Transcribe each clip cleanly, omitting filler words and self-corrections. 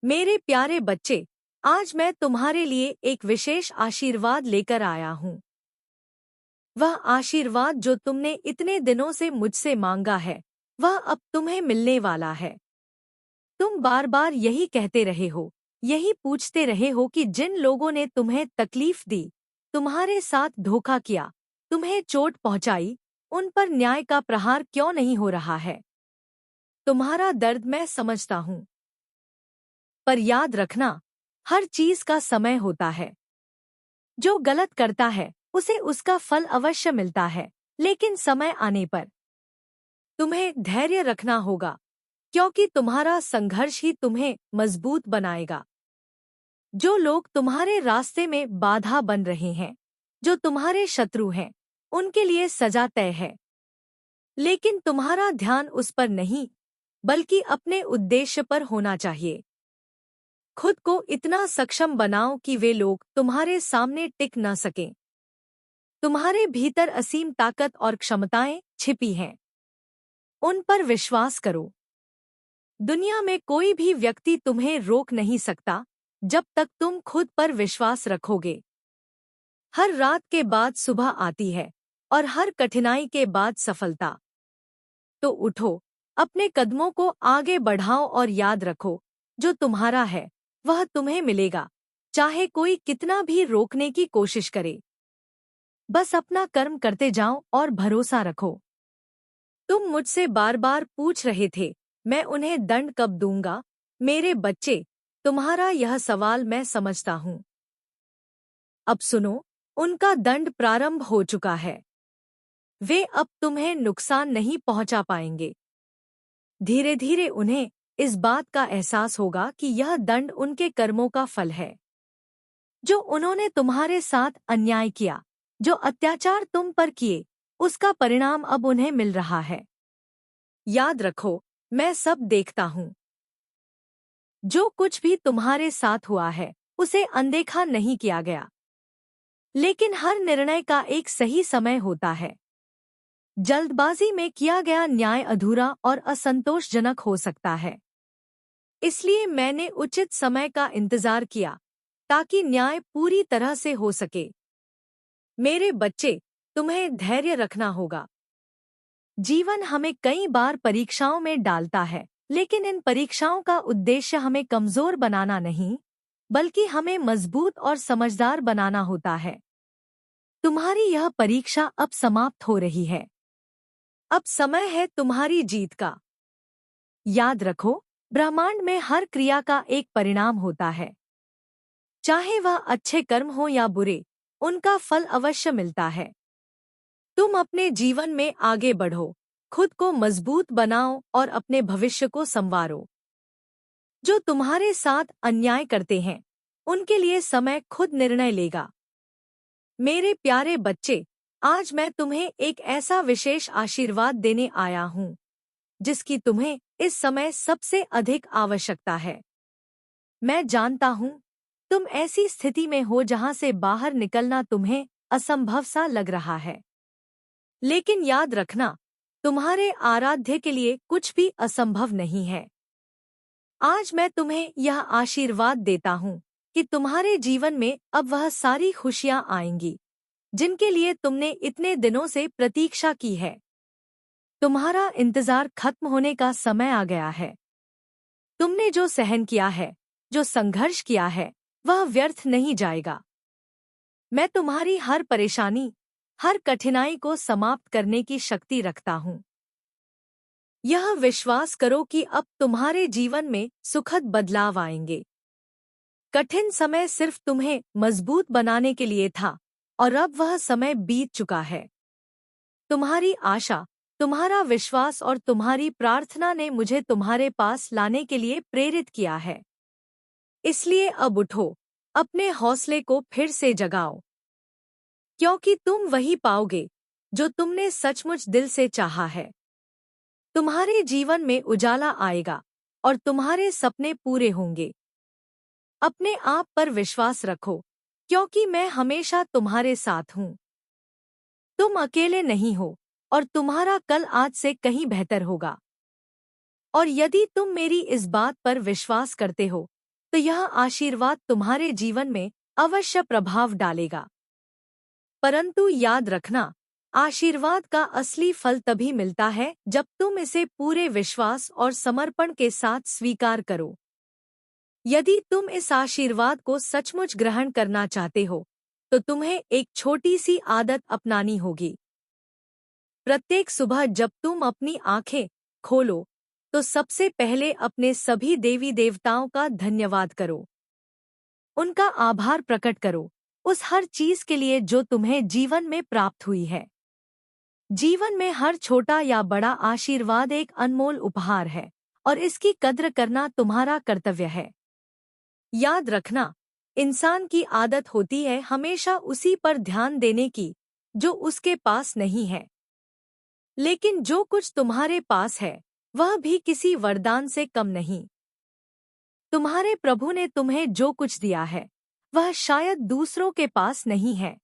मेरे प्यारे बच्चे, आज मैं तुम्हारे लिए एक विशेष आशीर्वाद लेकर आया हूँ। वह आशीर्वाद जो तुमने इतने दिनों से मुझसे मांगा है, वह अब तुम्हें मिलने वाला है। तुम बार बार यही कहते रहे हो, यही पूछते रहे हो कि जिन लोगों ने तुम्हें तकलीफ दी, तुम्हारे साथ धोखा किया, तुम्हें चोट पहुंचाई, उन पर न्याय का प्रहार क्यों नहीं हो रहा है। तुम्हारा दर्द मैं समझता हूँ, पर याद रखना, हर चीज का समय होता है। जो गलत करता है उसे उसका फल अवश्य मिलता है, लेकिन समय आने पर तुम्हें धैर्य रखना होगा, क्योंकि तुम्हारा संघर्ष ही तुम्हें मजबूत बनाएगा। जो लोग तुम्हारे रास्ते में बाधा बन रहे हैं, जो तुम्हारे शत्रु हैं, उनके लिए सजा तय है। लेकिन तुम्हारा ध्यान उस पर नहीं, बल्कि अपने उद्देश्य पर होना चाहिए। खुद को इतना सक्षम बनाओ कि वे लोग तुम्हारे सामने टिक न सकें। तुम्हारे भीतर असीम ताकत और क्षमताएं छिपी हैं। उन पर विश्वास करो। दुनिया में कोई भी व्यक्ति तुम्हें रोक नहीं सकता, जब तक तुम खुद पर विश्वास रखोगे। हर रात के बाद सुबह आती है, और हर कठिनाई के बाद सफलता। तो उठो, अपने कदमों को आगे बढ़ाओ और याद रखो, जो तुम्हारा है वह तुम्हें मिलेगा, चाहे कोई कितना भी रोकने की कोशिश करे। बस अपना कर्म करते जाओ और भरोसा रखो। तुम मुझसे बार बार पूछ रहे थे, मैं उन्हें दंड कब दूंगा। मेरे बच्चे, तुम्हारा यह सवाल मैं समझता हूँ। अब सुनो, उनका दंड प्रारंभ हो चुका है। वे अब तुम्हें नुकसान नहीं पहुंचा पाएंगे। धीरे धीरे उन्हें इस बात का एहसास होगा कि यह दंड उनके कर्मों का फल है। जो उन्होंने तुम्हारे साथ अन्याय किया, जो अत्याचार तुम पर किए, उसका परिणाम अब उन्हें मिल रहा है। याद रखो, मैं सब देखता हूँ। जो कुछ भी तुम्हारे साथ हुआ है, उसे अनदेखा नहीं किया गया। लेकिन हर निर्णय का एक सही समय होता है। जल्दबाजी में किया गया न्याय अधूरा और असंतोषजनक हो सकता है। इसलिए मैंने उचित समय का इंतजार किया, ताकि न्याय पूरी तरह से हो सके। मेरे बच्चे, तुम्हें धैर्य रखना होगा। जीवन हमें कई बार परीक्षाओं में डालता है, लेकिन इन परीक्षाओं का उद्देश्य हमें कमजोर बनाना नहीं, बल्कि हमें मजबूत और समझदार बनाना होता है। तुम्हारी यह परीक्षा अब समाप्त हो रही है। अब समय है तुम्हारी जीत का। याद रखो, ब्रह्मांड में हर क्रिया का एक परिणाम होता है। चाहे वह अच्छे कर्म हो या बुरे, उनका फल अवश्य मिलता है। तुम अपने जीवन में आगे बढ़ो, खुद को मजबूत बनाओ और अपने भविष्य को संवारो। जो तुम्हारे साथ अन्याय करते हैं, उनके लिए समय खुद निर्णय लेगा। मेरे प्यारे बच्चे, आज मैं तुम्हें एक ऐसा विशेष आशीर्वाद देने आया हूँ, जिसकी तुम्हें इस समय सबसे अधिक आवश्यकता है। मैं जानता हूँ, तुम ऐसी स्थिति में हो जहाँ से बाहर निकलना तुम्हें असंभव सा लग रहा है। लेकिन याद रखना, तुम्हारे आराध्य के लिए कुछ भी असंभव नहीं है। आज मैं तुम्हें यह आशीर्वाद देता हूँ कि तुम्हारे जीवन में अब वह सारी खुशियाँ आएंगी, जिनके लिए तुमने इतने दिनों से प्रतीक्षा की है। तुम्हारा इंतजार खत्म होने का समय आ गया है। तुमने जो सहन किया है, जो संघर्ष किया है, वह व्यर्थ नहीं जाएगा। मैं तुम्हारी हर परेशानी, हर कठिनाई को समाप्त करने की शक्ति रखता हूँ। यह विश्वास करो कि अब तुम्हारे जीवन में सुखद बदलाव आएंगे। कठिन समय सिर्फ तुम्हें मजबूत बनाने के लिए था, और अब वह समय बीत चुका है। तुम्हारी आशा, तुम्हारा विश्वास और तुम्हारी प्रार्थना ने मुझे तुम्हारे पास लाने के लिए प्रेरित किया है। इसलिए अब उठो, अपने हौसले को फिर से जगाओ, क्योंकि तुम वही पाओगे जो तुमने सचमुच दिल से चाहा है। तुम्हारे जीवन में उजाला आएगा, और तुम्हारे सपने पूरे होंगे। अपने आप पर विश्वास रखो, क्योंकि मैं हमेशा तुम्हारे साथ हूँ। तुम अकेले नहीं हो, और तुम्हारा कल आज से कहीं बेहतर होगा। और यदि तुम मेरी इस बात पर विश्वास करते हो, तो यह आशीर्वाद तुम्हारे जीवन में अवश्य प्रभाव डालेगा। परंतु याद रखना, आशीर्वाद का असली फल तभी मिलता है जब तुम इसे पूरे विश्वास और समर्पण के साथ स्वीकार करो। यदि तुम इस आशीर्वाद को सचमुच ग्रहण करना चाहते हो, तो तुम्हें एक छोटी सी आदत अपनानी होगी। प्रत्येक सुबह जब तुम अपनी आंखें खोलो, तो सबसे पहले अपने सभी देवी देवताओं का धन्यवाद करो। उनका आभार प्रकट करो, उस हर चीज के लिए जो तुम्हें जीवन में प्राप्त हुई है। जीवन में हर छोटा या बड़ा आशीर्वाद एक अनमोल उपहार है, और इसकी कद्र करना तुम्हारा कर्तव्य है। याद रखना, इंसान की आदत होती है हमेशा उसी पर ध्यान देने की जो उसके पास नहीं है। लेकिन जो कुछ तुम्हारे पास है, वह भी किसी वरदान से कम नहीं। तुम्हारे प्रभु ने तुम्हें जो कुछ दिया है, वह शायद दूसरों के पास नहीं है।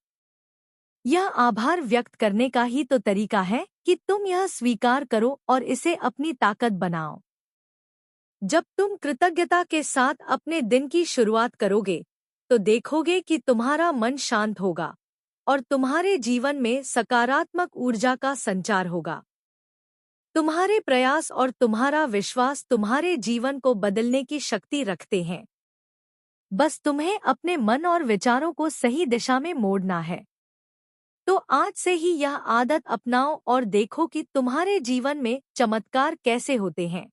यह आभार व्यक्त करने का ही तो तरीका है कि तुम यह स्वीकार करो और इसे अपनी ताकत बनाओ। जब तुम कृतज्ञता के साथ अपने दिन की शुरुआत करोगे, तो देखोगे कि तुम्हारा मन शांत होगा और तुम्हारे जीवन में सकारात्मक ऊर्जा का संचार होगा। तुम्हारे प्रयास और तुम्हारा विश्वास तुम्हारे जीवन को बदलने की शक्ति रखते हैं। बस तुम्हें अपने मन और विचारों को सही दिशा में मोड़ना है। तो आज से ही यह आदत अपनाओ और देखो कि तुम्हारे जीवन में चमत्कार कैसे होते हैं।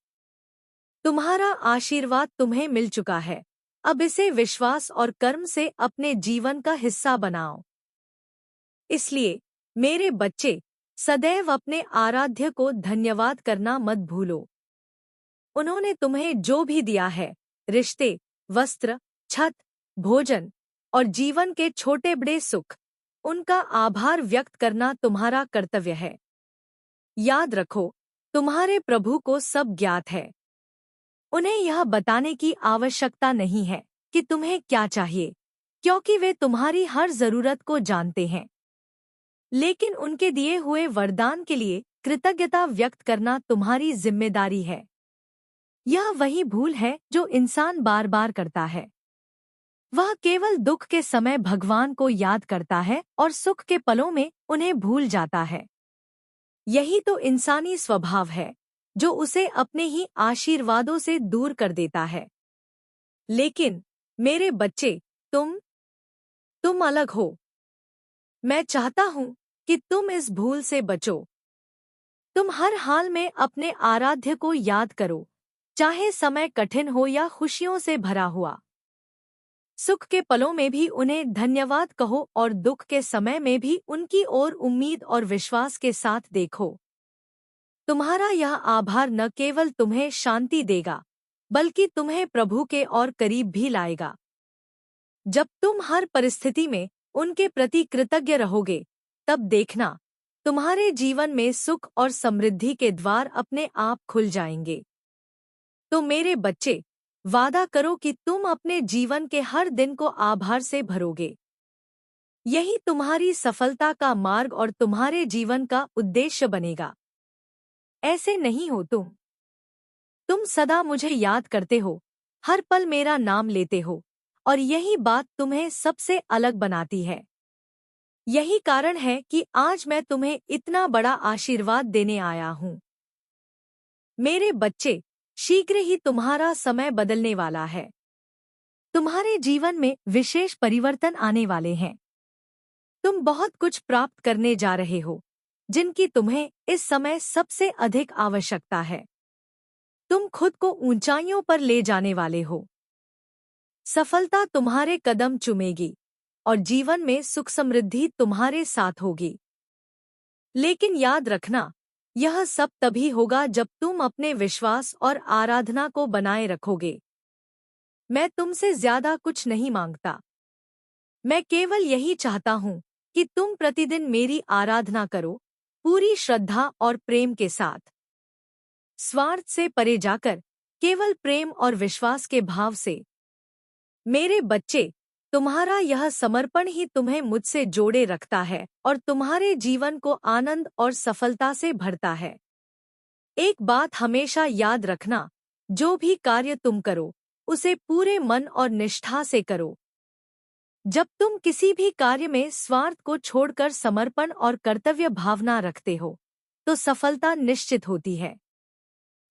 तुम्हारा आशीर्वाद तुम्हें मिल चुका है, अब इसे विश्वास और कर्म से अपने जीवन का हिस्सा बनाओ। इसलिए मेरे बच्चे, सदैव अपने आराध्य को धन्यवाद करना मत भूलो। उन्होंने तुम्हें जो भी दिया है, रिश्ते, वस्त्र, छत, भोजन और जीवन के छोटे बड़े सुख, उनका आभार व्यक्त करना तुम्हारा कर्तव्य है। याद रखो, तुम्हारे प्रभु को सब ज्ञात है। उन्हें यह बताने की आवश्यकता नहीं है कि तुम्हें क्या चाहिए, क्योंकि वे तुम्हारी हर जरूरत को जानते हैं। लेकिन उनके दिए हुए वरदान के लिए कृतज्ञता व्यक्त करना तुम्हारी जिम्मेदारी है। यह वही भूल है जो इंसान बार बार करता है। वह केवल दुख के समय भगवान को याद करता है और सुख के पलों में उन्हें भूल जाता है। यही तो इंसानी स्वभाव है, जो उसे अपने ही आशीर्वादों से दूर कर देता है। लेकिन मेरे बच्चे, तुम अलग हो। मैं चाहता हूं कि तुम इस भूल से बचो। तुम हर हाल में अपने आराध्य को याद करो, चाहे समय कठिन हो या खुशियों से भरा हुआ। सुख के पलों में भी उन्हें धन्यवाद कहो और दुख के समय में भी उनकी ओर उम्मीद और विश्वास के साथ देखो। तुम्हारा यह आभार न केवल तुम्हें शांति देगा, बल्कि तुम्हें प्रभु के और करीब भी लाएगा। जब तुम हर परिस्थिति में उनके प्रति कृतज्ञ रहोगे, तब देखना, तुम्हारे जीवन में सुख और समृद्धि के द्वार अपने आप खुल जाएंगे। तो मेरे बच्चे, वादा करो कि तुम अपने जीवन के हर दिन को आभार से भरोगे। यही तुम्हारी सफलता का मार्ग और तुम्हारे जीवन का उद्देश्य बनेगा। ऐसे नहीं हो तुम सदा मुझे याद करते हो, हर पल मेरा नाम लेते हो, और यही बात तुम्हें सबसे अलग बनाती है। यही कारण है कि आज मैं तुम्हें इतना बड़ा आशीर्वाद देने आया हूँ। मेरे बच्चे, शीघ्र ही तुम्हारा समय बदलने वाला है। तुम्हारे जीवन में विशेष परिवर्तन आने वाले हैं। तुम बहुत कुछ प्राप्त करने जा रहे हो, जिनकी तुम्हें इस समय सबसे अधिक आवश्यकता है। तुम खुद को ऊंचाइयों पर ले जाने वाले हो। सफलता तुम्हारे कदम चूमेगी और जीवन में सुख समृद्धि तुम्हारे साथ होगी। लेकिन याद रखना, यह सब तभी होगा जब तुम अपने विश्वास और आराधना को बनाए रखोगे। मैं तुमसे ज्यादा कुछ नहीं मांगता। मैं केवल यही चाहता हूँ कि तुम प्रतिदिन मेरी आराधना करो, पूरी श्रद्धा और प्रेम के साथ। स्वार्थ से परे जाकर केवल प्रेम और विश्वास के भाव से। मेरे बच्चे, तुम्हारा यह समर्पण ही तुम्हें मुझसे जोड़े रखता है और तुम्हारे जीवन को आनंद और सफलता से भरता है। एक बात हमेशा याद रखना, जो भी कार्य तुम करो, उसे पूरे मन और निष्ठा से करो। जब तुम किसी भी कार्य में स्वार्थ को छोड़कर समर्पण और कर्तव्य भावना रखते हो, तो सफलता निश्चित होती है।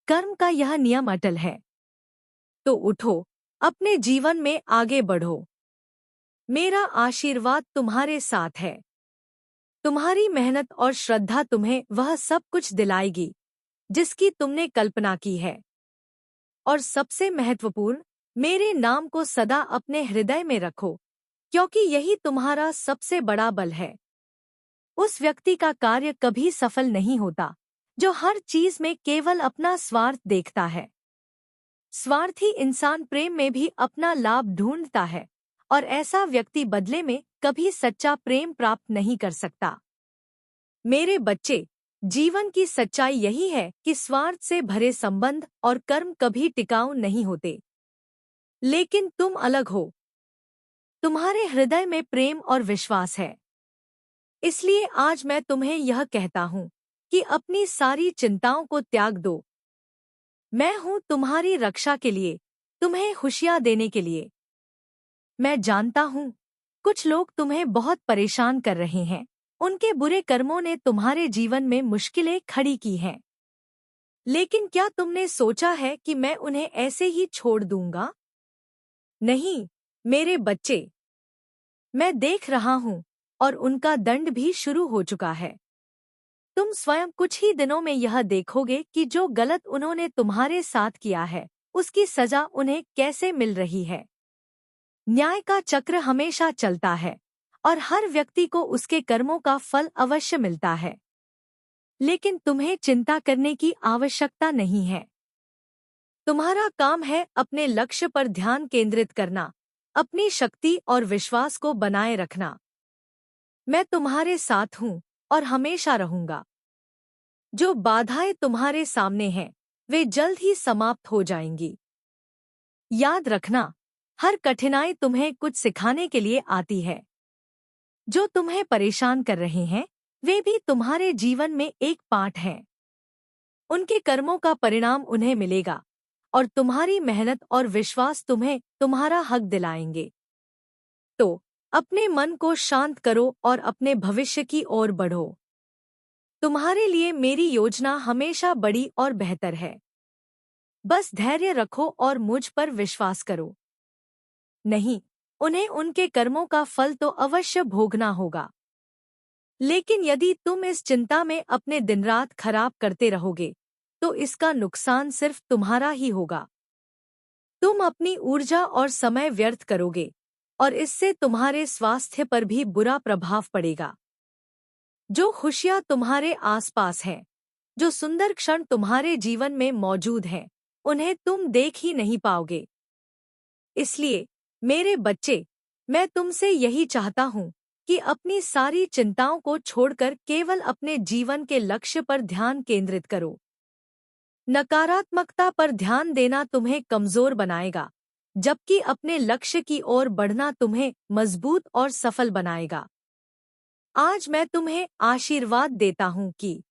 कर्म का यह नियम अटल है। तो उठो, अपने जीवन में आगे बढ़ो। मेरा आशीर्वाद तुम्हारे साथ है। तुम्हारी मेहनत और श्रद्धा तुम्हें वह सब कुछ दिलाएगी जिसकी तुमने कल्पना की है। और सबसे महत्वपूर्ण, मेरे नाम को सदा अपने हृदय में रखो, क्योंकि यही तुम्हारा सबसे बड़ा बल है। उस व्यक्ति का कार्य कभी सफल नहीं होता जो हर चीज में केवल अपना स्वार्थ देखता है। स्वार्थी इंसान प्रेम में भी अपना लाभ ढूंढता है, और ऐसा व्यक्ति बदले में कभी सच्चा प्रेम प्राप्त नहीं कर सकता। मेरे बच्चे, जीवन की सच्चाई यही है कि स्वार्थ से भरे संबंध और कर्म कभी टिकाऊ नहीं होते। लेकिन तुम अलग हो। तुम्हारे हृदय में प्रेम और विश्वास है। इसलिए आज मैं तुम्हें यह कहता हूँ कि अपनी सारी चिंताओं को त्याग दो। मैं हूँ तुम्हारी रक्षा के लिए, तुम्हें खुशियाँ देने के लिए। मैं जानता हूँ, कुछ लोग तुम्हें बहुत परेशान कर रहे हैं। उनके बुरे कर्मों ने तुम्हारे जीवन में मुश्किलें खड़ी की हैं। लेकिन क्या तुमने सोचा है कि मैं उन्हें ऐसे ही छोड़ दूंगा? नहीं, मेरे बच्चे। मैं देख रहा हूँ, और उनका दंड भी शुरू हो चुका है। तुम स्वयं कुछ ही दिनों में यह देखोगे कि जो गलत उन्होंने तुम्हारे साथ किया है, उसकी सजा उन्हें कैसे मिल रही है। न्याय का चक्र हमेशा चलता है, और हर व्यक्ति को उसके कर्मों का फल अवश्य मिलता है। लेकिन तुम्हें चिंता करने की आवश्यकता नहीं है। तुम्हारा काम है अपने लक्ष्य पर ध्यान केंद्रित करना, अपनी शक्ति और विश्वास को बनाए रखना। मैं तुम्हारे साथ हूँ और हमेशा रहूंगा। जो बाधाएं तुम्हारे सामने हैं, वे जल्द ही समाप्त हो जाएंगी। याद रखना, हर कठिनाई तुम्हें कुछ सिखाने के लिए आती है। जो तुम्हें परेशान कर रहे हैं, वे भी तुम्हारे जीवन में एक पाठ हैं। उनके कर्मों का परिणाम उन्हें मिलेगा, और तुम्हारी मेहनत और विश्वास तुम्हें तुम्हारा हक दिलाएंगे। तो अपने मन को शांत करो और अपने भविष्य की ओर बढ़ो। तुम्हारे लिए मेरी योजना हमेशा बड़ी और बेहतर है। बस धैर्य रखो और मुझ पर विश्वास करो। नहीं, उन्हें उनके कर्मों का फल तो अवश्य भोगना होगा। लेकिन यदि तुम इस चिंता में अपने दिन रात खराब करते रहोगे, तो इसका नुकसान सिर्फ तुम्हारा ही होगा। तुम अपनी ऊर्जा और समय व्यर्थ करोगे, और इससे तुम्हारे स्वास्थ्य पर भी बुरा प्रभाव पड़ेगा। जो खुशियाँ तुम्हारे आसपास हैं, जो सुंदर क्षण तुम्हारे जीवन में मौजूद हैं, उन्हें तुम देख ही नहीं पाओगे। इसलिए मेरे बच्चे, मैं तुमसे यही चाहता हूँ कि अपनी सारी चिंताओं को छोड़कर केवल अपने जीवन के लक्ष्य पर ध्यान केंद्रित करो। नकारात्मकता पर ध्यान देना तुम्हें कमजोर बनाएगा, जबकि अपने लक्ष्य की ओर बढ़ना तुम्हें मजबूत और सफल बनाएगा। आज मैं तुम्हें आशीर्वाद देता हूँ कि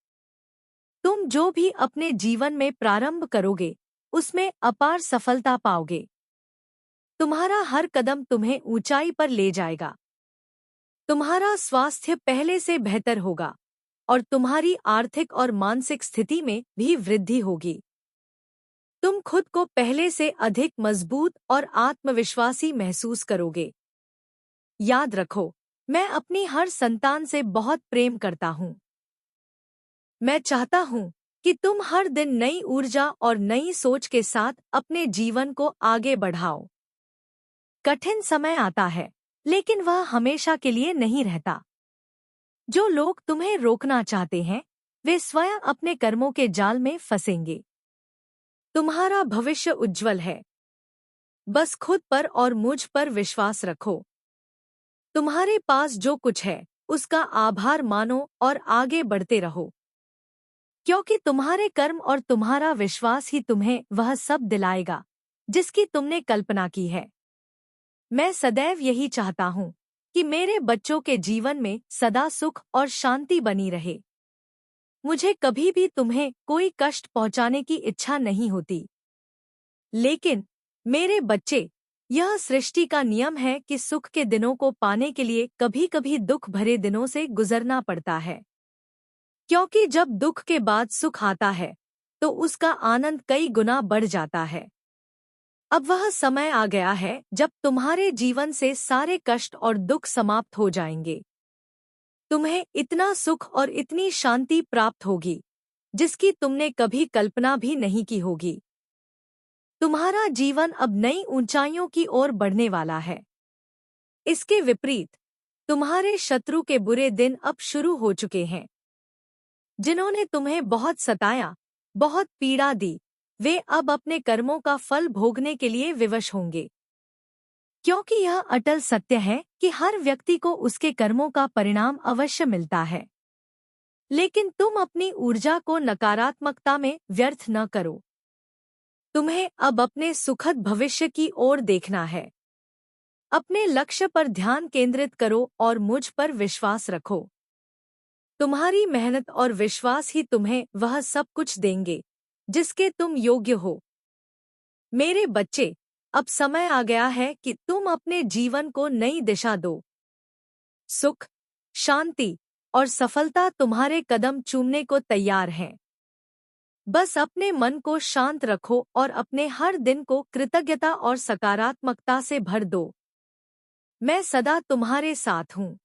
तुम जो भी अपने जीवन में प्रारंभ करोगे, उसमें अपार सफलता पाओगे। तुम्हारा हर कदम तुम्हें ऊंचाई पर ले जाएगा। तुम्हारा स्वास्थ्य पहले से बेहतर होगा, और तुम्हारी आर्थिक और मानसिक स्थिति में भी वृद्धि होगी। तुम खुद को पहले से अधिक मजबूत और आत्मविश्वासी महसूस करोगे। याद रखो, मैं अपनी हर संतान से बहुत प्रेम करता हूँ। मैं चाहता हूँ कि तुम हर दिन नई ऊर्जा और नई सोच के साथ अपने जीवन को आगे बढ़ाओ। कठिन समय आता है, लेकिन वह हमेशा के लिए नहीं रहता। जो लोग तुम्हें रोकना चाहते हैं, वे स्वयं अपने कर्मों के जाल में फंसेंगे। तुम्हारा भविष्य उज्जवल है। बस खुद पर और मुझ पर विश्वास रखो। तुम्हारे पास जो कुछ है, उसका आभार मानो और आगे बढ़ते रहो, क्योंकि तुम्हारे कर्म और तुम्हारा विश्वास ही तुम्हें वह सब दिलाएगा जिसकी तुमने कल्पना की है। मैं सदैव यही चाहता हूँ कि मेरे बच्चों के जीवन में सदा सुख और शांति बनी रहे। मुझे कभी भी तुम्हें कोई कष्ट पहुंचाने की इच्छा नहीं होती। लेकिन मेरे बच्चे, यह सृष्टि का नियम है कि सुख के दिनों को पाने के लिए कभी कभी दुख भरे दिनों से गुजरना पड़ता है। क्योंकि जब दुख के बाद सुख आता है तो उसका आनंद कई गुना बढ़ जाता है। अब वह समय आ गया है जब तुम्हारे जीवन से सारे कष्ट और दुख समाप्त हो जाएंगे। तुम्हें इतना सुख और इतनी शांति प्राप्त होगी जिसकी तुमने कभी कल्पना भी नहीं की होगी। तुम्हारा जीवन अब नई ऊंचाइयों की ओर बढ़ने वाला है। इसके विपरीत तुम्हारे शत्रु के बुरे दिन अब शुरू हो चुके हैं। जिन्होंने तुम्हें बहुत सताया, बहुत पीड़ा दी, वे अब अपने कर्मों का फल भोगने के लिए विवश होंगे। क्योंकि यह अटल सत्य है कि हर व्यक्ति को उसके कर्मों का परिणाम अवश्य मिलता है। लेकिन तुम अपनी ऊर्जा को नकारात्मकता में व्यर्थ न करो। तुम्हें अब अपने सुखद भविष्य की ओर देखना है। अपने लक्ष्य पर ध्यान केंद्रित करो और मुझ पर विश्वास रखो। तुम्हारी मेहनत और विश्वास ही तुम्हें वह सब कुछ देंगे जिसके तुम योग्य हो। मेरे बच्चे, अब समय आ गया है कि तुम अपने जीवन को नई दिशा दो। सुख, शांति और सफलता तुम्हारे कदम चूमने को तैयार हैं। बस अपने मन को शांत रखो और अपने हर दिन को कृतज्ञता और सकारात्मकता से भर दो। मैं सदा तुम्हारे साथ हूँ।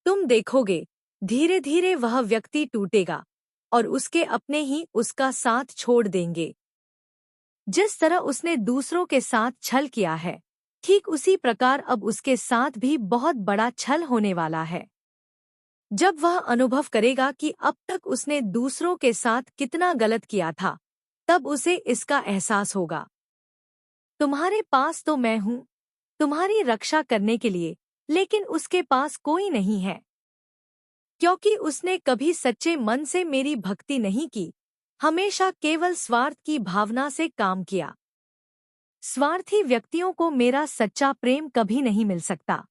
तुम देखोगे, धीरे धीरे वह व्यक्ति टूटेगा और उसके अपने ही उसका साथ छोड़ देंगे। जिस तरह उसने दूसरों के साथ छल किया है, ठीक उसी प्रकार अब उसके साथ भी बहुत बड़ा छल होने वाला है। जब वह अनुभव करेगा कि अब तक उसने दूसरों के साथ कितना गलत किया था, तब उसे इसका एहसास होगा। तुम्हारे पास तो मैं हूँ, तुम्हारी रक्षा करने के लिए, लेकिन उसके पास कोई नहीं है। क्योंकि उसने कभी सच्चे मन से मेरी भक्ति नहीं की, हमेशा केवल स्वार्थ की भावना से काम किया। स्वार्थी व्यक्तियों को मेरा सच्चा प्रेम कभी नहीं मिल सकता।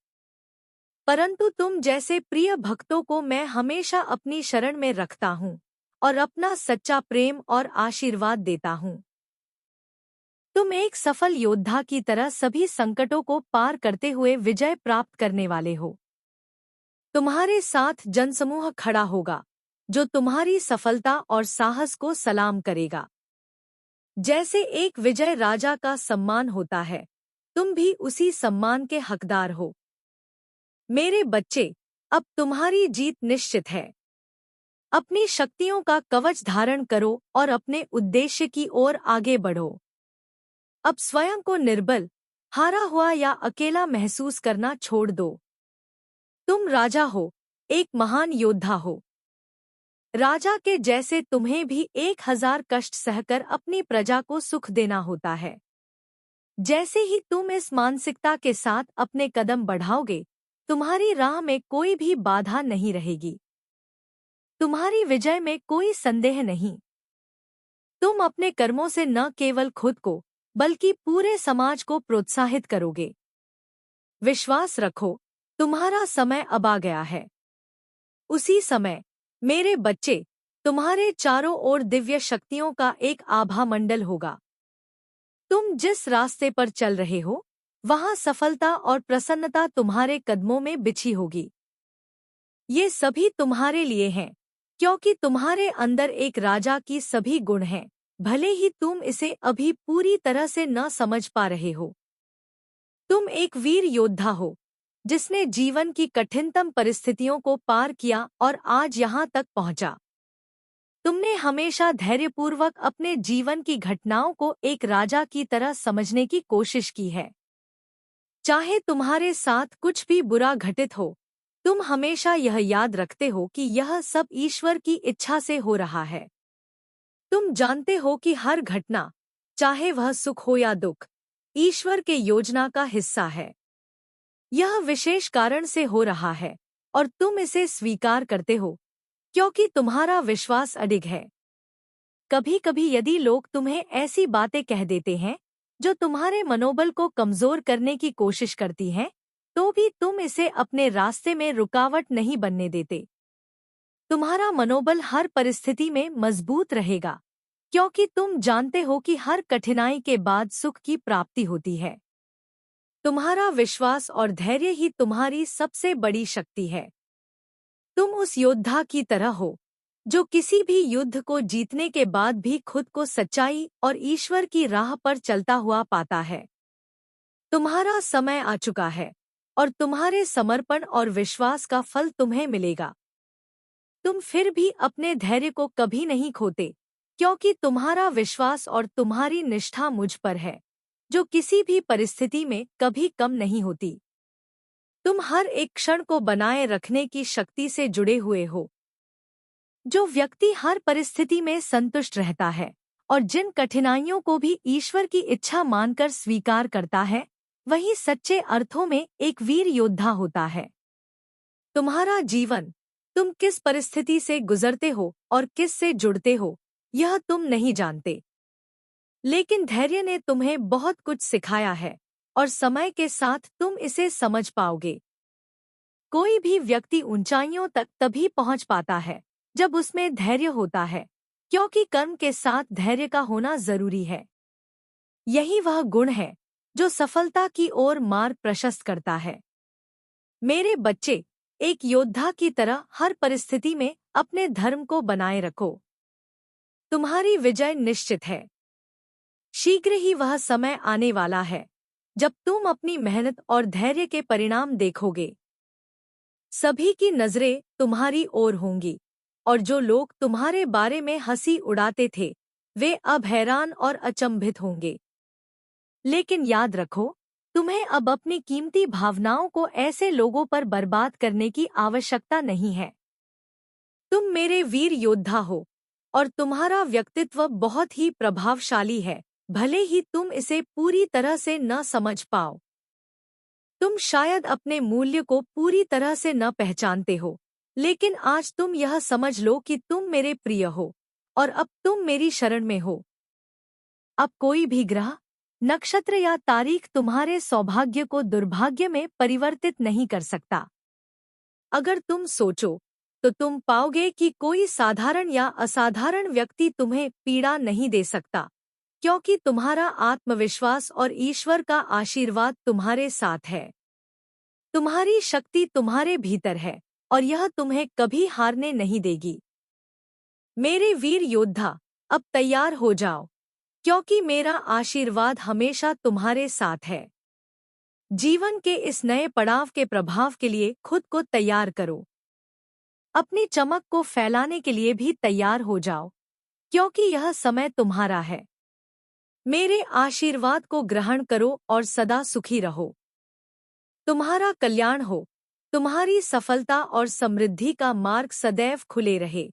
परंतु तुम जैसे प्रिय भक्तों को मैं हमेशा अपनी शरण में रखता हूँ और अपना सच्चा प्रेम और आशीर्वाद देता हूँ। तुम एक सफल योद्धा की तरह सभी संकटों को पार करते हुए विजय प्राप्त करने वाले हो। तुम्हारे साथ जनसमूह खड़ा होगा जो तुम्हारी सफलता और साहस को सलाम करेगा। जैसे एक विजय राजा का सम्मान होता है, तुम भी उसी सम्मान के हकदार हो। मेरे बच्चे, अब तुम्हारी जीत निश्चित है। अपनी शक्तियों का कवच धारण करो और अपने उद्देश्य की ओर आगे बढ़ो। अब स्वयं को निर्बल, हारा हुआ या अकेला महसूस करना छोड़ दो। तुम राजा हो, एक महान योद्धा हो। राजा के जैसे तुम्हें भी 1000 कष्ट सहकर अपनी प्रजा को सुख देना होता है। जैसे ही तुम इस मानसिकता के साथ अपने कदम बढ़ाओगे, तुम्हारी राह में कोई भी बाधा नहीं रहेगी। तुम्हारी विजय में कोई संदेह नहीं। तुम अपने कर्मों से न केवल खुद को, बल्कि पूरे समाज को प्रोत्साहित करोगे। विश्वास रखो, तुम्हारा समय अब आ गया है। उसी समय, मेरे बच्चे, तुम्हारे चारों ओर दिव्य शक्तियों का एक आभा मंडल होगा। तुम जिस रास्ते पर चल रहे हो, वहां सफलता और प्रसन्नता तुम्हारे कदमों में बिछी होगी। ये सभी तुम्हारे लिए हैं, क्योंकि तुम्हारे अंदर एक राजा की सभी गुण हैं, भले ही तुम इसे अभी पूरी तरह से न समझ पा रहे हो। तुम एक वीर योद्धा हो, जिसने जीवन की कठिनतम परिस्थितियों को पार किया और आज यहाँ तक पहुँचा। तुमने हमेशा धैर्यपूर्वक अपने जीवन की घटनाओं को एक राजा की तरह समझने की कोशिश की है। चाहे तुम्हारे साथ कुछ भी बुरा घटित हो, तुम हमेशा यह याद रखते हो कि यह सब ईश्वर की इच्छा से हो रहा है। तुम जानते हो कि हर घटना, चाहे वह सुख हो या दुख, ईश्वर के योजना का हिस्सा है। यह विशेष कारण से हो रहा है और तुम इसे स्वीकार करते हो, क्योंकि तुम्हारा विश्वास अडिग है। कभी कभी यदि लोग तुम्हें ऐसी बातें कह देते हैं जो तुम्हारे मनोबल को कमजोर करने की कोशिश करती हैं, तो भी तुम इसे अपने रास्ते में रुकावट नहीं बनने देते। तुम्हारा मनोबल हर परिस्थिति में मजबूत रहेगा, क्योंकि तुम जानते हो कि हर कठिनाई के बाद सुख की प्राप्ति होती है। तुम्हारा विश्वास और धैर्य ही तुम्हारी सबसे बड़ी शक्ति है। तुम उस योद्धा की तरह हो जो किसी भी युद्ध को जीतने के बाद भी खुद को सच्चाई और ईश्वर की राह पर चलता हुआ पाता है। तुम्हारा समय आ चुका है और तुम्हारे समर्पण और विश्वास का फल तुम्हें मिलेगा। तुम फिर भी अपने धैर्य को कभी नहीं खोते, क्योंकि तुम्हारा विश्वास और तुम्हारी निष्ठा मुझ पर है, जो किसी भी परिस्थिति में कभी कम नहीं होती। तुम हर एक क्षण को बनाए रखने की शक्ति से जुड़े हुए हो। जो व्यक्ति हर परिस्थिति में संतुष्ट रहता है और जिन कठिनाइयों को भी ईश्वर की इच्छा मानकर स्वीकार करता है, वही सच्चे अर्थों में एक वीर योद्धा होता है। तुम्हारा जीवन, तुम किस परिस्थिति से गुजरते हो और किस से जुड़ते हो, यह तुम नहीं जानते। लेकिन धैर्य ने तुम्हें बहुत कुछ सिखाया है और समय के साथ तुम इसे समझ पाओगे। कोई भी व्यक्ति ऊंचाइयों तक तभी पहुंच पाता है जब उसमें धैर्य होता है, क्योंकि कर्म के साथ धैर्य का होना जरूरी है। यही वह गुण है जो सफलता की ओर मार्ग प्रशस्त करता है। मेरे बच्चे, एक योद्धा की तरह हर परिस्थिति में अपने धर्म को बनाए रखो। तुम्हारी विजय निश्चित है। शीघ्र ही वह समय आने वाला है जब तुम अपनी मेहनत और धैर्य के परिणाम देखोगे। सभी की नजरें तुम्हारी ओर होंगी और जो लोग तुम्हारे बारे में हंसी उड़ाते थे, वे अब हैरान और अचंभित होंगे। लेकिन याद रखो, तुम्हें अब अपनी कीमती भावनाओं को ऐसे लोगों पर बर्बाद करने की आवश्यकता नहीं है। तुम मेरे वीर योद्धा हो और तुम्हारा व्यक्तित्व बहुत ही प्रभावशाली है, भले ही तुम इसे पूरी तरह से न समझ पाओ। तुम शायद अपने मूल्य को पूरी तरह से न पहचानते हो, लेकिन आज तुम यह समझ लो कि तुम मेरे प्रिय हो और अब तुम मेरी शरण में हो। अब कोई भी ग्रह, नक्षत्र या तारीख तुम्हारे सौभाग्य को दुर्भाग्य में परिवर्तित नहीं कर सकता। अगर तुम सोचो तो तुम पाओगे कि कोई साधारण या असाधारण व्यक्ति तुम्हें पीड़ा नहीं दे सकता, क्योंकि तुम्हारा आत्मविश्वास और ईश्वर का आशीर्वाद तुम्हारे साथ है। तुम्हारी शक्ति तुम्हारे भीतर है और यह तुम्हें कभी हारने नहीं देगी। मेरे वीर योद्धा, अब तैयार हो जाओ, क्योंकि मेरा आशीर्वाद हमेशा तुम्हारे साथ है। जीवन के इस नए पड़ाव के प्रभाव के लिए खुद को तैयार करो। अपनी चमक को फैलाने के लिए भी तैयार हो जाओ, क्योंकि यह समय तुम्हारा है। मेरे आशीर्वाद को ग्रहण करो और सदा सुखी रहो। तुम्हारा कल्याण हो, तुम्हारी सफलता और समृद्धि का मार्ग सदैव खुले रहे।